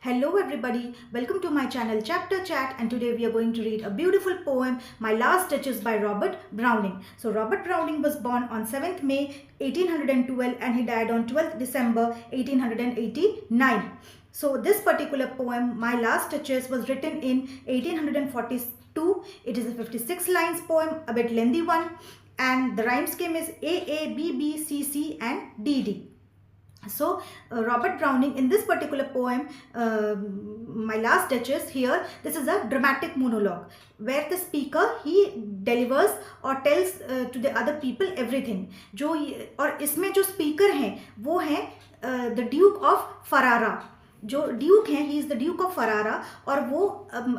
Hello everybody, welcome to my channel Chapter Chat, and today we are going to read a beautiful poem, My Last Duchess by Robert Browning. So Robert Browning was born on 7th May 1812 and he died on 12th December 1889. So this particular poem, My Last Duchess, was written in 1842. It is a 56 lines poem, a bit lengthy one, and the rhyme scheme is A, B, B, C, C and D, D. So Robert Browning, in this particular poem, My Last Duchess, here this is a dramatic monologue where the speaker he delivers or tells to the other people everything. जो और इसमें जो speaker हैं वो हैं the Duke of Ferrara. जो duke हैं he is the duke of Ferrara, और वो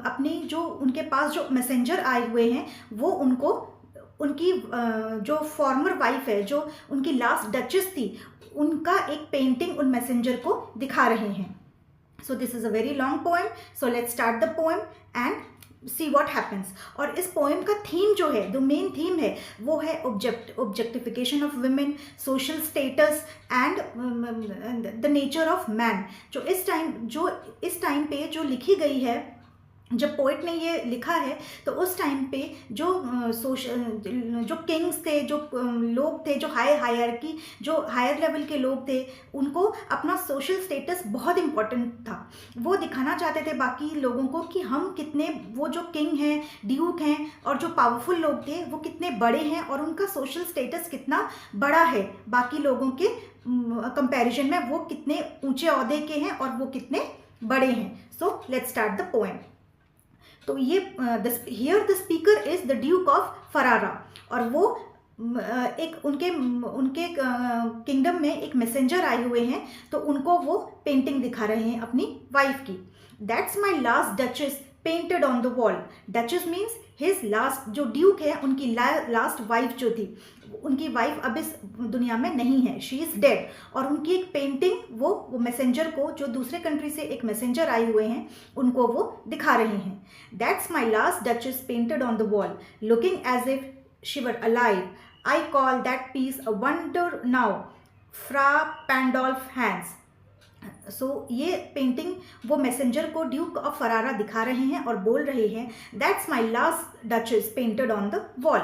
अपनी जो उनके पास जो मैसेंजर आए हुए हैं वो उनको उनकी जो फॉर्मर वाइफ है, जो उनकी लास्ट डचेस थी, उनका एक पेंटिंग उन मैसेंजर को दिखा रहे हैं. So this is a very long poem. So let's start the poem and see what happens. और इस पोएम का थीम जो है, जो मेन थीम है, वो है objectification of women, social status and the nature of man. जो इस टाइम पे जो लिखी गई है, जब पोइट ने ये लिखा है तो उस टाइम पे जो किंग्स थे, जो लोग थे, जो हायर लेवल के लोग थे, उनको अपना सोशल स्टेटस बहुत इम्पोर्टेंट था. वो दिखाना चाहते थे बाकी लोगों को कि हम कितने, वो जो किंग हैं, ड्यूक हैं और जो पावरफुल लोग थे वो कितने बड़े हैं और उनका सोशल स्टेटस कितना बड़ा है बाकी लोगों के कंपैरिजन में, वो कितने ऊंचे ओहदे के हैं और वो कितने बड़े हैं. So let's start the poem. तो ये here the speaker is the duke of Ferrara, और वो एक उनके किंगडम में एक मैसेंजर आए हुए हैं, तो उनको वो पेंटिंग दिखा रहे हैं अपनी वाइफ की. That's my last duchess painted on the wall. Duchess means his last, जो ड्यूक है उनकी लास्ट वाइफ जो थी, उनकी वाइफ अब इस दुनिया में नहीं है, शी इज़ डेड. और उनकी एक पेंटिंग वो मैसेंजर को, जो दूसरे कंट्री से एक मैसेंजर आए हुए हैं, उनको वो दिखा रहे हैं. That's my last duchess painted on the wall, looking as if she were alive. I call that piece a wonder now, Fra Pandolf's hands. So ये पेंटिंग वो मैसेंजर को ड्यूक ऑफ फरारा दिखा रहे हैं और बोल रहे हैं that's my last duchess painted on the wall.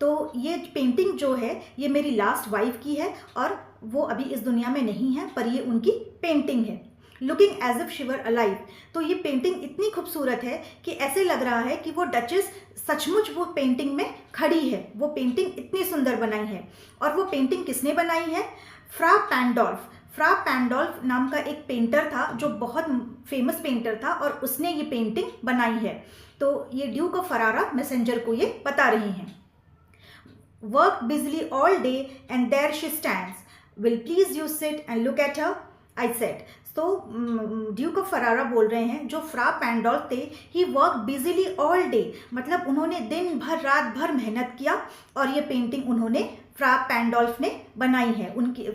तो ये पेंटिंग जो है ये मेरी लास्ट वाइफ की है और वो अभी इस दुनिया में नहीं है, पर ये उनकी पेंटिंग है. Looking as if she were alive. तो ये पेंटिंग इतनी खूबसूरत है कि ऐसे लग रहा है कि वो डचेस सचमुच वो पेंटिंग में खड़ी है. वो पेंटिंग इतनी सुंदर बनाई है. और वो पेंटिंग किसने बनाई है? फ्रा पैंडोल्फ. फ्रा पैंडोल्फ नाम का एक पेंटर था जो बहुत फेमस पेंटर था, और उसने ये पेंटिंग बनाई है. तो ये ड्यूक ऑफ फरारा मैसेंजर को ये बता रही हैं. Work busily all day and there she stands, will please you sit and look at her, I said. तो ड्यूक ऑफ फरारा बोल रहे हैं, जो फ्रा पैंडोल्फ थे, he work busily all day, मतलब उन्होंने दिन भर रात भर मेहनत किया और ये पेंटिंग उन्होंने फ्रा पैंडोल्फ ने बनाई है, उनकी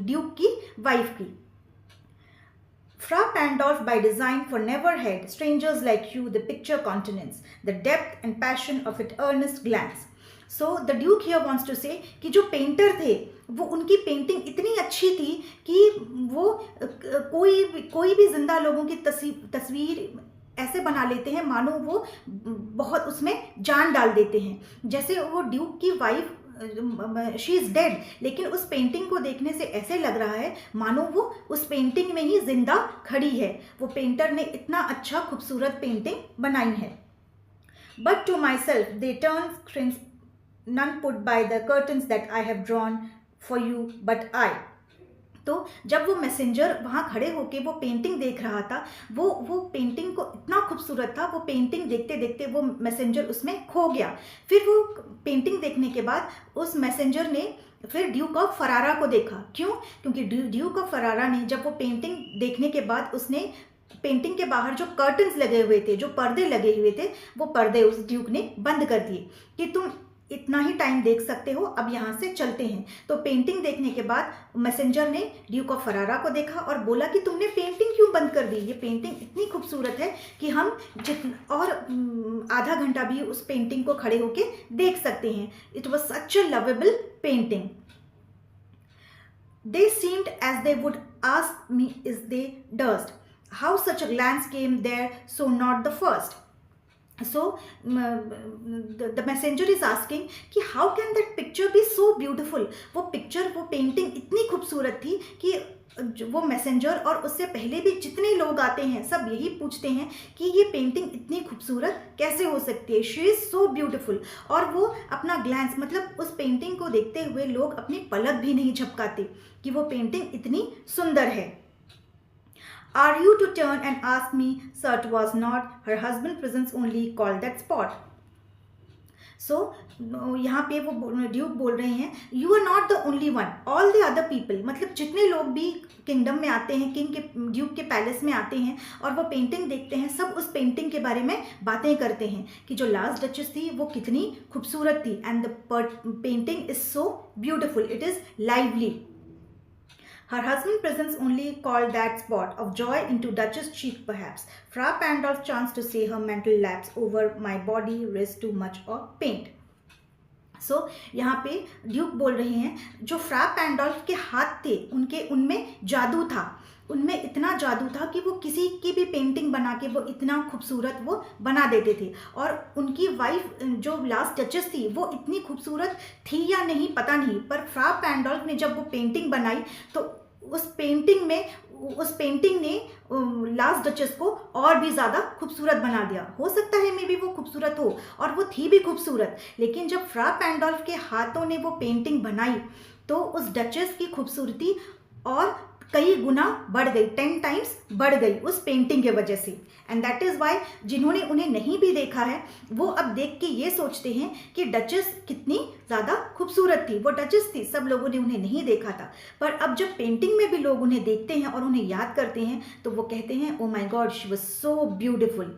ड्यूक की वाइफ की. Fra Pandolf by design, for never had strangers like you the picture countenance, the depth and passion of its earnest glance. So the Duke here wants to say कि जो painter थे वो, उनकी painting इतनी अच्छी थी कि वो कोई भी जिंदा लोगों की तस्वीर ऐसे बना लेते हैं मानो वो बहुत उसमें जान डाल देते हैं. जैसे वो ड्यूक की वाइफ, शी इज़ डेड, लेकिन उस पेंटिंग को देखने से ऐसे लग रहा है मानो वो उस पेंटिंग में ही जिंदा खड़ी है. वो पेंटर ने इतना अच्छा खूबसूरत पेंटिंग बनाई है. But to myself they turn, none put by the curtains that I have drawn for you but I. तो जब वो मैसेंजर वहाँ खड़े होके वो पेंटिंग देख रहा था, वो पेंटिंग को इतना खूबसूरत था, वो पेंटिंग देखते देखते वो मैसेंजर उसमें खो गया. फिर वो पेंटिंग देखने के बाद उस मैसेंजर ने फिर ड्यूक ऑफ फरारा को देखा. क्यों? क्योंकि ड्यूक ऑफ फरारा ने जब वो पेंटिंग देखने के बाद उसने पेंटिंग के बाहर जो कर्टन्स लगे हुए थे, जो पर्दे लगे हुए थे, वो पर्दे उस ड्यूक ने बंद कर दिए कि तुम इतना ही टाइम देख सकते हो, अब यहाँ से चलते हैं. तो पेंटिंग देखने के बाद मैसेंजर ने ड्यूक ऑफ फरारा को देखा और बोला कि तुमने पेंटिंग क्यों बंद कर दी? ये पेंटिंग इतनी खूबसूरत है कि हम और आधा घंटा भी उस पेंटिंग को खड़े होके देख सकते हैं. It was such a lovable painting. They seemed as they would ask me is they dust. how such a glance came there, so not the first. So the messenger is asking कि how can that picture be so beautiful. वो picture, वो painting इतनी खूबसूरत थी कि वो messenger और उससे पहले भी जितने लोग आते हैं सब यही पूछते हैं कि ये पेंटिंग इतनी खूबसूरत कैसे हो सकती है. She is so beautiful. और वो अपना ग्लैंस, मतलब उस पेंटिंग को देखते हुए लोग अपनी पलक भी नहीं झपकाते कि वो पेंटिंग इतनी सुंदर है. Are you to turn and ask me? Sir, it was not. Her husband presence only called that spot. So यहाँ पे वो ड्यूक बोल रहे हैं, you are not the only one, all the other people, मतलब जितने लोग भी किंगडम में आते हैं, किंग के ड्यूक के पैलेस में आते हैं और वो पेंटिंग देखते हैं, सब उस पेंटिंग के बारे में बातें करते हैं कि जो लास्ट डचेस थी वो कितनी खूबसूरत थी. And the painting is so beautiful, it is lively. Her husband's presence only called that spot of joy into Duchess' cheek perhaps. Fra Pandolf chanced to say her mental lapse over my body raised too much of paint. So यहाँ पे duke बोल रहे हैं जो Fra पैंडोल्फ के हाथ थे उनमें जादू था, उनमें इतना जादू था कि वो किसी की भी पेंटिंग बना के वो इतना खूबसूरत वो बना देते थे. और उनकी वाइफ जो लास्ट डचेस थी वो इतनी खूबसूरत थी या नहीं पता नहीं, पर फ्रा पैंडोल्फ ने जब वो पेंटिंग बनाई तो उस पेंटिंग ने लास्ट डचेस को और भी ज़्यादा खूबसूरत बना दिया. हो सकता है मे बी वो खूबसूरत हो, और वो थी भी खूबसूरत, लेकिन जब फ्रा पैंडोल्फ के हाथों ने वो पेंटिंग बनाई तो उस डचेस की खूबसूरती और कई गुना बढ़ गई, 10 टाइम्स बढ़ गई उस पेंटिंग के वजह से. एंड दैट इज़ वाई जिन्होंने उन्हें नहीं भी देखा है वो अब देख के ये सोचते हैं कि डचेस कितनी ज़्यादा खूबसूरत थी. वो डचेस थी, सब लोगों ने उन्हें नहीं देखा था, पर अब जब पेंटिंग में भी लोग उन्हें देखते हैं और उन्हें याद करते हैं तो वो कहते हैं, oh my God, she was so beautiful.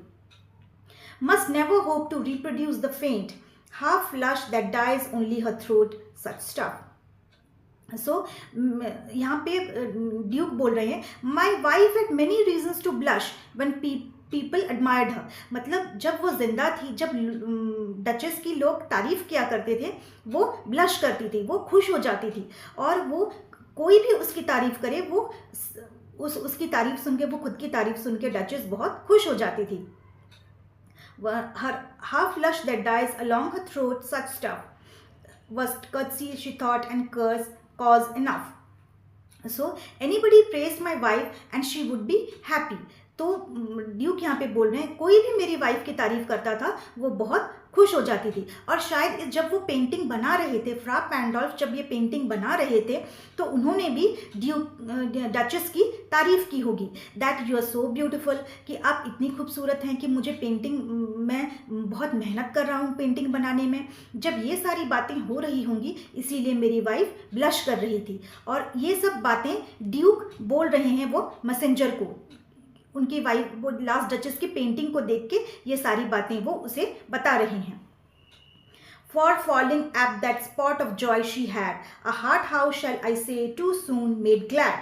Must never hope to reproduce the faint half lush that dies only her throat such stuff. So यहाँ पे ड्यूक बोल रहे हैं, my wife had many reasons to blush when people admired her. मतलब जब वो जिंदा थी, जब डचेस की लोग तारीफ किया करते थे, वो ब्लश करती थी, वो खुश हो जाती थी. और वो कोई भी उसकी तारीफ करे, वो उसकी तारीफ सुन के, वो खुद की तारीफ सुन के डचेस बहुत खुश हो जाती थी. Her half lush that dies along her throat, such stuff was courtesy, she thought, and cause enough. So anybody praised my wife and she would be happy. तो ड्यूक यहाँ पे बोल रहे हैं, कोई भी मेरी वाइफ की तारीफ करता था वो बहुत खुश हो जाती थी. और शायद जब वो पेंटिंग बना रहे थे, फ्रा पैंडोल्फ जब ये पेंटिंग बना रहे थे तो उन्होंने भी डचेस की तारीफ की होगी, that you are so beautiful, कि आप इतनी खूबसूरत हैं कि मुझे पेंटिंग, मैं बहुत मेहनत कर रहा हूँ पेंटिंग बनाने में. जब ये सारी बातें हो रही होंगी इसीलिए मेरी वाइफ ब्लश कर रही थी. और ये सब बातें ड्यूक बोल रहे हैं वो मैसेंजर को, उनकी वाइफ, वो लास्ट डचेस की पेंटिंग को देख के ये सारी बातें वो उसे बता रहे हैं. For falling at that spot of joy she had, a heart how shall I say too soon made glad.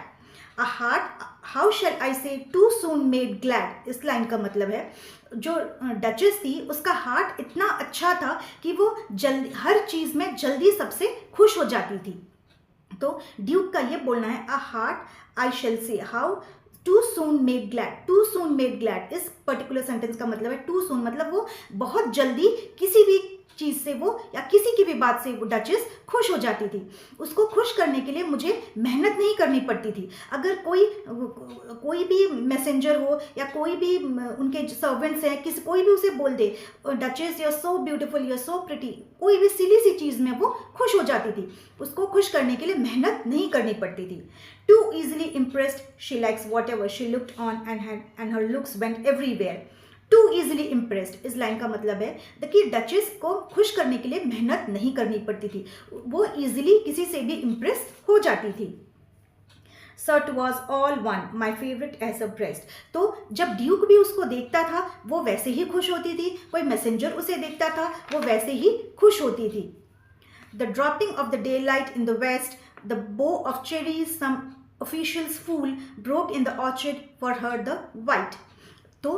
A heart how shall I say too soon made glad. इस लाइन का मतलब है जो डचेस थी उसका heart इतना अच्छा था कि वो जल्दी हर चीज़ में जल्दी सबसे खुश हो जाती थी. तो ड्यूक का ये बोलना है, a heart I shall say how too soon made glad. Too soon made glad इस पर्टिकुलर सेंटेंस का मतलब है टू सून, मतलब वो बहुत जल्दी किसी भी चीज़ से वो या किसी की भी बात से वो डचेस खुश हो जाती थी. उसको खुश करने के लिए मुझे मेहनत नहीं करनी पड़ती थी. अगर कोई भी मैसेंजर हो या कोई भी उनके सर्वेंट्स हैं, कोई भी उसे बोल दे, duchess you are so beautiful, you are so pretty, कोई भी सिली सी चीज़ में वो खुश हो जाती थी. उसको खुश करने के लिए मेहनत नहीं करनी पड़ती थी. Too easily impressed, she likes whatever she looked on and her looks went everywhere. Too easily impressed इस लाइन का मतलब है कि डचेस को खुश करने के लिए मेहनत नहीं करनी पड़ती थी, वो इजीली किसी से भी इम्प्रेस हो जाती थी. Sir was all one, my favorite as a breast. तो जब ड्यूक भी उसको देखता था वो वैसे ही खुश होती थी, कोई मैसेंजर उसे देखता था वो वैसे ही खुश होती थी. The dropping of the daylight in the west, the bow of cherries some officials fool broke in the orchard for her the white. तो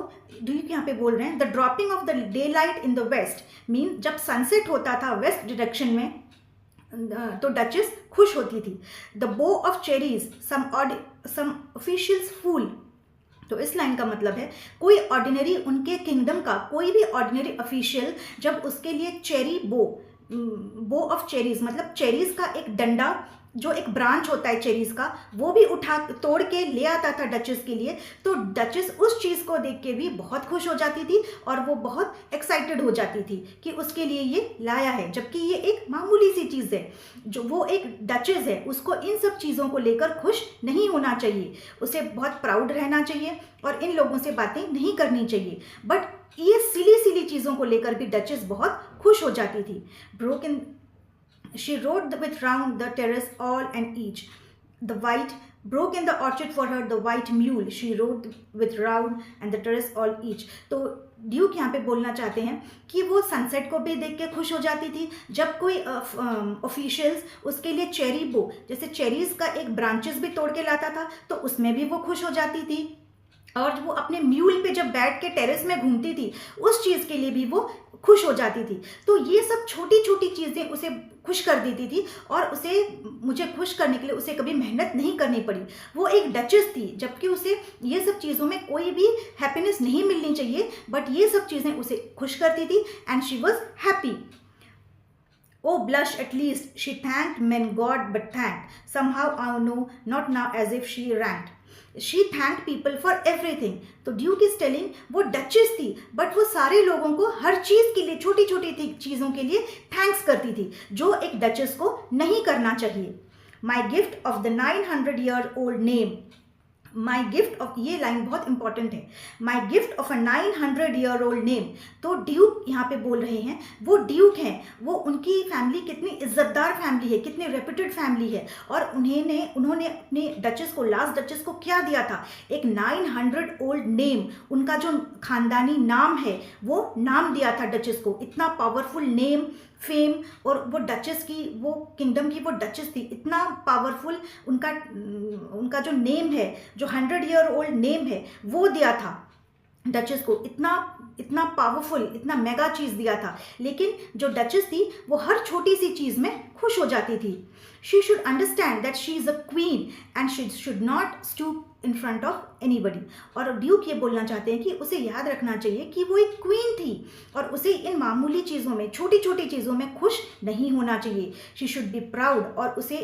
ड्यूक यहाँ पे बोल रहे हैं, the dropping of the daylight in the west mean जब sunset होता था west direction में तो डचेस खुश होती थी. द बो ऑफ चेरीज सम ऑफिशियल्स फूल तो इस लाइन का मतलब है कोई ऑर्डिनरी, उनके किंगडम का कोई भी ऑर्डिनरी ऑफिशियल जब उसके लिए चेरी बो ऑफ चेरीज, मतलब चेरीज का एक डंडा, जो एक ब्रांच होता है चेरीज का, वो भी तोड़ के ले आता था डचेस के लिए, तो डचेस उस चीज़ को देख के भी बहुत खुश हो जाती थी और वो बहुत एक्साइटेड हो जाती थी कि उसके लिए ये लाया है, जबकि ये एक मामूली सी चीज़ है। जो वो एक डचेस है, उसको इन सब चीज़ों को लेकर खुश नहीं होना चाहिए, उसे बहुत प्राउड रहना चाहिए और इन लोगों से बातें नहीं करनी चाहिए। बट ये सिली चीज़ों को लेकर भी डचेस बहुत खुश हो जाती थी। Broken She rode with round the terrace all and each. The white broke in the orchard for her the white mule. She rode with round and the terrace all each. तो duke यहाँ पे बोलना चाहते हैं कि वो sunset को भी देख के खुश हो जाती थी, जब कोई ऑफिशियल्स उसके लिए चेरी बो, जैसे चेरीज का एक ब्रांचेस भी तोड़ के लाता था, तो उसमें भी वो खुश हो जाती थी। और वो अपने म्यूल पे जब बैठ के टेरेस में घूमती थी, उस चीज़ के लिए भी वो खुश हो जाती थी। तो ये सब छोटी छोटी चीज़ें उसे खुश कर देती थी और उसे, मुझे खुश करने के लिए उसे कभी मेहनत नहीं करनी पड़ी। वो एक डचेस थी, जबकि उसे ये सब चीज़ों में कोई भी हैप्पीनेस नहीं मिलनी चाहिए, बट ये सब चीज़ें उसे खुश करती थी and she was happy. Oh, blush at least, she thanked men God but thanked. Somehow I know, not now as if she ranked. She thanked people for everything. तो ड्यूक इज टेलिंग वो duchess थी, but वो सारे लोगों को हर चीज़ के लिए, छोटी छोटी चीज़ों के लिए थैंक्स करती थी, जो एक डचेस को नहीं करना चाहिए। My gift of the 900-year-old name, my gift of, ये लाइन बहुत इंपॉर्टेंट है, my gift of a 900-year-old name. तो ड्यूक यहाँ पे बोल रहे हैं, वो ड्यूक हैं, वो उनकी फैमिली कितनी इज्जतदार फैमिली है, कितनी रेप्यूटेड फैमिली है, और उन्होंने अपने डचेस को, लास्ट डचेस को क्या दिया था, एक 900-old नेम, उनका जो खानदानी नाम है वो नाम दिया था डचेस को। इतना पावरफुल नेम, फेम, और वो डचेस की, वो किंगडम की वो डचेस थी, इतना पावरफुल उनका जो नेम है, जो 100-year-old नेम है, वो दिया था डचेस को। इतना पावरफुल, इतना मेगा चीज़ दिया था, लेकिन जो डचेस थी वो हर छोटी सी चीज़ में खुश हो जाती थी। She should understand that she is a queen and she should not stoop in front of anybody. और ड्यूक ये बोलना चाहते हैं कि उसे याद रखना चाहिए कि वो एक क्वीन थी और उसे इन मामूली चीज़ों में, छोटी छोटी चीज़ों में खुश नहीं होना चाहिए। शी शुड बी प्राउड, और उसे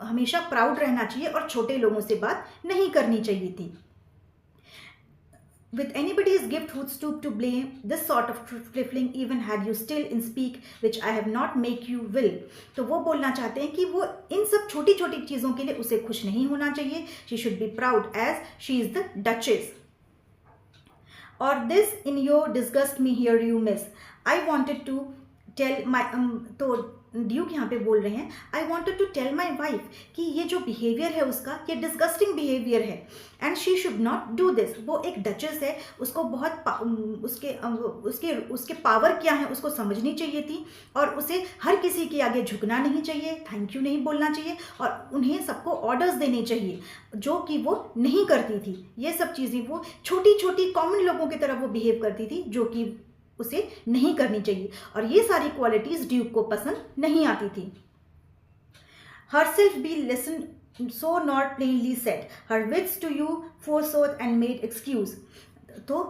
हमेशा प्राउड रहना चाहिए और छोटे लोगों से बात नहीं करनी चाहिए थी। With anybody's gift who'd stoop to blame this sort of trifling, even had you still in speak which I have not make you will. तो वो बोलना चाहते हैं कि वो इन सब छोटी छोटी चीज़ों के लिए उसे खुश नहीं होना चाहिए। She should be proud as she is the Duchess. Or this in your disgust me here you miss. I wanted to tell my तो ड्यूक यहाँ पे बोल रहे हैं, I wanted to tell my wife कि ये जो बिहेवियर है उसका, ये डिस्गस्टिंग बिहेवियर है and she should not do this. वो एक डचेस है, उसको बहुत उसके पावर क्या है उसको समझनी चाहिए थी, और उसे हर किसी के आगे झुकना नहीं चाहिए, थैंक यू नहीं बोलना चाहिए, और उन्हें सबको ऑर्डर्स देने चाहिए, जो कि वो नहीं करती थी। ये सब चीज़ें वो छोटी छोटी कॉमन लोगों की तरह वो बिहेव करती थी, जो कि उसे नहीं करनी चाहिए, और ये सारी क्वालिटीज ड्यूक को पसंद नहीं आती थी। Herself be listened, so not plainly said, her wits to you forsook and made excuse. तो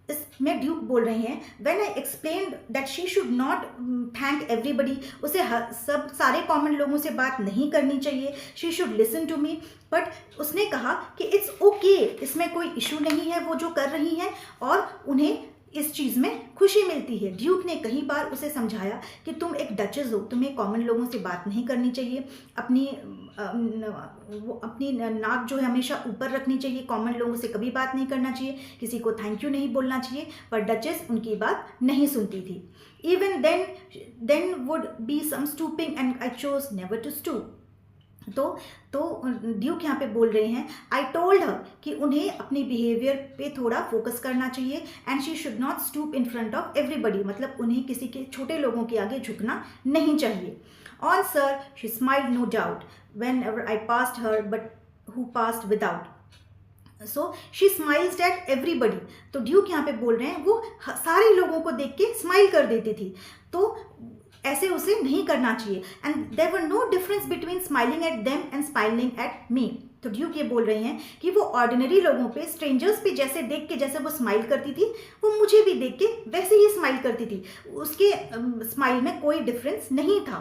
इसमें ड्यूक बोल रहे हैं, when I explained that she should not thank everybody, उसे सब सारे कॉमन लोगों से बात नहीं करनी चाहिए, she should listen to me, but उसने कहा कि it's okay, इसमें कोई इशू नहीं है वो जो कर रही हैं, और उन्हें इस चीज़ में खुशी मिलती है। ड्यूक ने कई बार उसे समझाया कि तुम एक डचेस हो, तुम्हें कॉमन लोगों से बात नहीं करनी चाहिए, अपनी नाक जो है हमेशा ऊपर रखनी चाहिए, कॉमन लोगों से कभी बात नहीं करना चाहिए, किसी को थैंक यू नहीं बोलना चाहिए, पर डचेस उनकी बात नहीं सुनती थी। Even then would be some stooping and I chose never to stoop. तो ड्यूक यहाँ पे बोल रहे हैं, आई टोल्ड हर कि उन्हें अपने बिहेवियर पे थोड़ा फोकस करना चाहिए, and she should not stoop in front of everybody, मतलब उन्हें किसी के छोटे लोगों के आगे झुकना नहीं चाहिए। On sir she smiled no doubt whenever I passed her but who passed without. So she smiles at everybody. तो ड्यूक यहाँ पे बोल रहे हैं वो सारे लोगों को देख के स्माइल कर देती थी, तो ऐसे उसे नहीं करना चाहिए। And there were no difference between smiling at them and smiling at me. तो ड्यूक ये बोल रहे हैं कि वो ऑर्डिनरी लोगों पे, स्ट्रेंजर्स पे जैसे देख के जैसे वो स्माइल करती थी, वो मुझे भी देख के वैसे ही स्माइल करती थी। उसके स्माइल में कोई डिफरेंस नहीं था।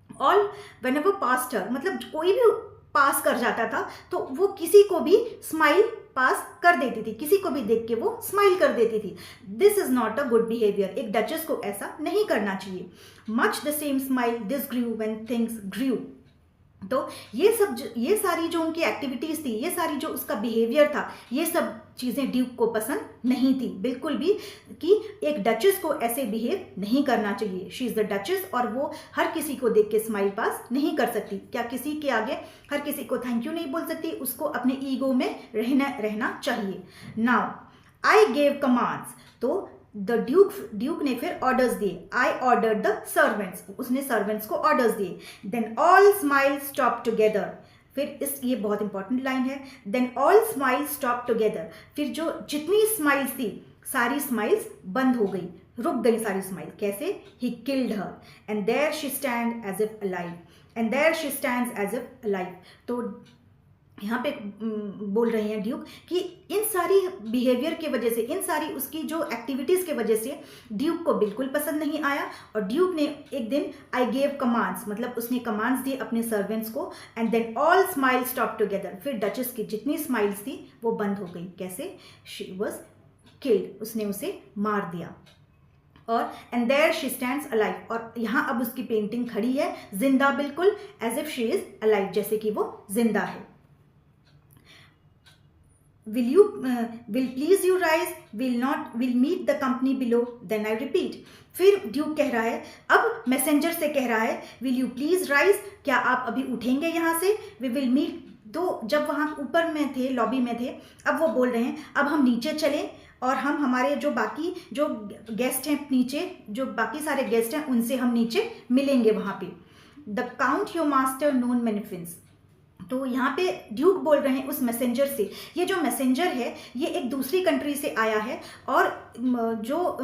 ऑल व्हेनेवर पास्ट हर, मतलब कोई भी पास कर जाता था तो वो किसी को भी स्माइल पास कर देती थी, किसी को भी देख के वो स्माइल कर देती थी। This is not a good behaviour. एक डचेस को ऐसा नहीं करना चाहिए। Much the same smile this grew when things grew. तो ये सारी जो उनकी एक्टिविटीज़ थी, ये सारी जो उसका बिहेवियर था, ये सब चीज़ें ड्यूक को पसंद नहीं थी बिल्कुल भी, कि एक डचेस को ऐसे बिहेव नहीं करना चाहिए। शी इज़ द डचेस और वो हर किसी को देख के स्माइल पास नहीं कर सकती। क्या किसी के आगे हर किसी को थैंक यू नहीं बोल सकती? उसको अपने ईगो में रहना चाहिए। नाउ आई गेव कमांड्स, तो द ड्यूक ने फिर ऑर्डर्स दिए। आई ऑर्डर द सर्वेंट्स, उसने सर्वेंट्स को ऑर्डर्स दिए। Then all smile stop together, फिर ये बहुत इंपॉर्टेंट लाइन है, then all smile stop together, फिर जो जितनी स्माइल्स थी सारी स्माइल्स बंद हो गई, रुक गई सारी स्माइल। कैसे? He killed her and there she stand as if alive, and there she stands as if alive. तो यहाँ पे बोल रहे हैं ड्यूक कि इन सारी बिहेवियर के वजह से, इन सारी उसकी जो एक्टिविटीज़ के वजह से ड्यूक को बिल्कुल पसंद नहीं आया। और ड्यूक ने एक दिन आई गेव कमांड्स, मतलब उसने कमांड्स दिए अपने सर्वेंट्स को, and then all smile stop together, फिर डचेस की जितनी स्माइल्स थी वो बंद हो गई। कैसे? शी वॉज किल्ड, उसने उसे मार दिया। और and there she stands alive, और यहाँ अब उसकी पेंटिंग खड़ी है जिंदा बिल्कुल, as if she is alive, जैसे कि वो जिंदा है। will please you rise, will meet the company below, then I repeat। फिर ड्यूक कह रहा है, अब मैसेंजर से कह रहा है will you please rise, क्या आप अभी उठेंगे यहाँ से? we will meet, तो जब वहाँ ऊपर में थे, लॉबी में थे, अब वो बोल रहे हैं अब हम नीचे चलें और हम हमारे जो बाकी जो गेस्ट हैं नीचे, जो बाकी सारे गेस्ट हैं उनसे हम नीचे मिलेंगे वहाँ पे। The count your master known munificence, तो यहाँ पे ड्यूक बोल रहे हैं उस मैसेंजर से। ये जो मैसेंजर है ये एक दूसरी कंट्री से आया है, और जो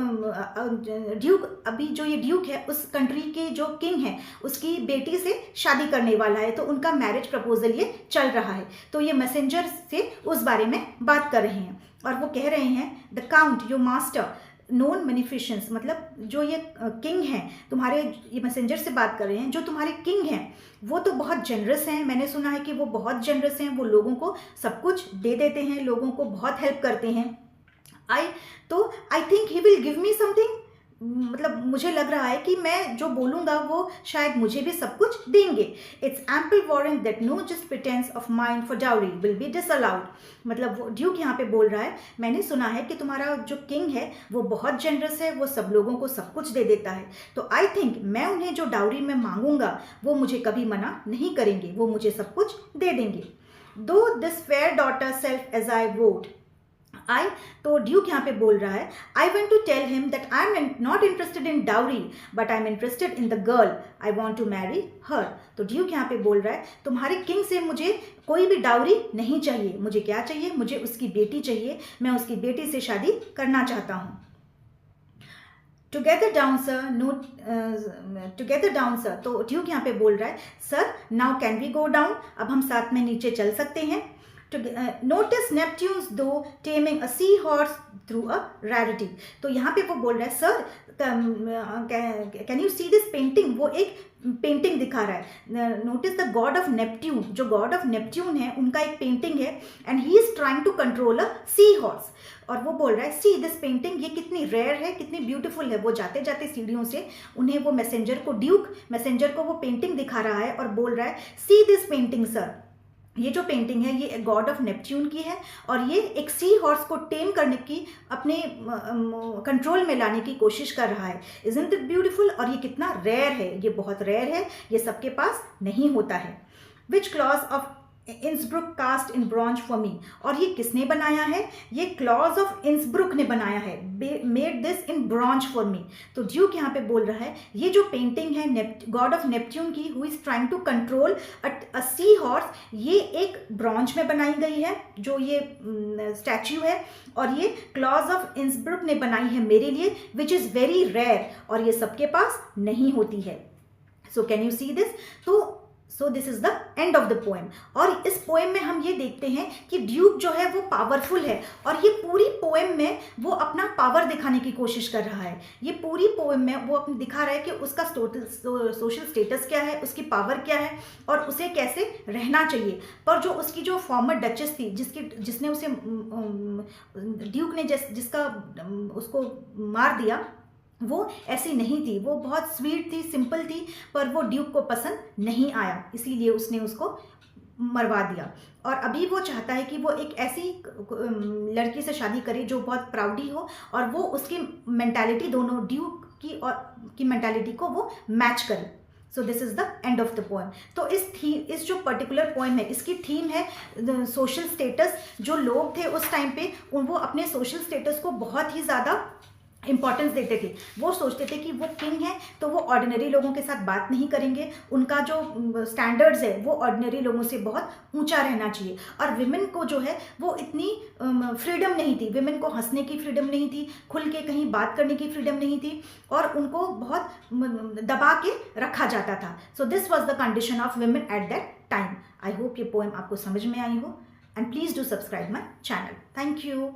ड्यूक अभी जो ये ड्यूक है उस कंट्री के जो किंग है उसकी बेटी से शादी करने वाला है, तो उनका मैरिज प्रपोजल ये चल रहा है। तो ये मैसेंजर से उस बारे में बात कर रहे हैं और वो कह रहे हैं the count your master known munificence, मतलब जो ये किंग हैं तुम्हारे, ये मैसेंजर से बात कर रहे हैं, जो तुम्हारे किंग हैं वो तो बहुत जनरस हैं। मैंने सुना है कि वो बहुत जनरस हैं, वो लोगों को सब कुछ दे देते हैं, लोगों को बहुत हेल्प करते हैं। I think he will give me something, मतलब मुझे लग रहा है कि मैं जो बोलूँगा वो शायद मुझे भी सब कुछ देंगे। It's ample warrant that know just pretence of mind for dowry will be disallowed, मतलब वो ड्यूक यहाँ पे बोल रहा है मैंने सुना है कि तुम्हारा जो किंग है वो बहुत जनरस है, वो सब लोगों को सब कुछ दे देता है, तो आई थिंक मैं उन्हें जो डाउरी में मांगूंगा वो मुझे कभी मना नहीं करेंगे, वो मुझे सब कुछ दे देंगे। Though this fair daughter self as I vote, तो ड्यूक यहाँ पे बोल रहा है I went to tell him that I am not interested in dowry but I am interested in the girl I want to marry her. तो duke यहाँ पे बोल रहा है तुम्हारे किंग से मुझे कोई भी डाउरी नहीं चाहिए, मुझे क्या चाहिए? मुझे उसकी बेटी चाहिए, मैं उसकी बेटी से शादी करना चाहता हूँ। Together down sir, together down sir, तो ड्यूक यहाँ पे बोल रहा है sir now can we go down, अब हम साथ में नीचे चल सकते हैं। Notice Neptune's though taming a sea horse through a rarity, तो यहाँ पे वो बोल रहा है sir can you see this painting, वो एक पेंटिंग दिखा रहा है। Notice the god of Neptune, जो गॉड ऑफ नेपट्यून है उनका एक पेंटिंग है, and he is trying to control a sea horse, और वो बोल रहा है सी दिस पेंटिंग, ये कितनी रेयर है, कितनी ब्यूटीफुल है। वो जाते जाते सीढ़ियों से उन्हें वो मैसेंजर को, ड्यूक मैसेंजर को वो पेंटिंग दिखा रहा है और बोल रहा है सी दिस पेंटिंग सर, ये जो पेंटिंग है ये गॉड ऑफ नेपट्यून की है और ये एक सी हॉर्स को टेम करने की, अपने कंट्रोल में लाने की कोशिश कर रहा है। इज़न्ट इट ब्यूटीफुल, और ये कितना रेयर है, ये बहुत रेयर है, ये सबके पास नहीं होता है। Which Claus of Innsbruck cast in bronze for me, और ये किसने बनाया है? ये क्लॉज ऑफ इंसब्रुक ने बनाया है, made this in bronze for मी। तो ड्यूक यहाँ पे बोल रहा है ये जो पेंटिंग है गॉड ऑफ नेपट्यून की, who is trying to control a sea horse, ये एक ब्रॉन्ज में बनाई गई है जो ये स्टैच्यू है, और ये क्लॉज ऑफ इंसब्रुक ने बनाई है मेरे लिए, विच इज़ वेरी रेयर, और ये सबके पास नहीं होती है। So can you see this? तो so this is the end of the poem. और इस पोएम में हम ये देखते हैं कि ड्यूक जो है वो पावरफुल है और ये पूरी पोएम में वो अपना पावर दिखाने की कोशिश कर रहा है। ये पूरी पोएम में वो अपने दिखा रहा है कि उसका सोशल स्टेटस क्या है, उसकी पावर क्या है और उसे कैसे रहना चाहिए। पर जो उसकी जो फॉर्मर डचेस थी जिसने उसे ड्यूक ने जिसका उसको मार दिया, वो ऐसी नहीं थी। वो बहुत स्वीट थी, सिंपल थी, पर वो ड्यूक को पसंद नहीं आया, इसीलिए उसने उसको मरवा दिया। और अभी वो चाहता है कि वो एक ऐसी लड़की से शादी करे जो बहुत प्राउडी हो और वो उसकी मेंटालिटी, दोनों ड्यूक की और की मेंटालिटी को वो मैच करे। So this is the end of the poem. तो इस जो पर्टिकुलर पोएम है, इसकी थीम है सोशल स्टेटस। जो लोग थे उस टाइम पे वो अपने सोशल स्टेटस को बहुत ही ज़्यादा इंपॉर्टेंस देते थे। वो सोचते थे कि वो किंग है तो वो ऑर्डिनरी लोगों के साथ बात नहीं करेंगे, उनका जो स्टैंडर्ड्स है वो ऑर्डिनरी लोगों से बहुत ऊंचा रहना चाहिए। और विमेन को जो है वो इतनी फ्रीडम नहीं थी, विमेन को हंसने की फ्रीडम नहीं थी, खुल के कहीं बात करने की फ्रीडम नहीं थी और उनको बहुत दबा के रखा जाता था। So this was the condition of women at that time. I hope ये पोएम आपको समझ में आई हो and please do subscribe my channel. Thank you.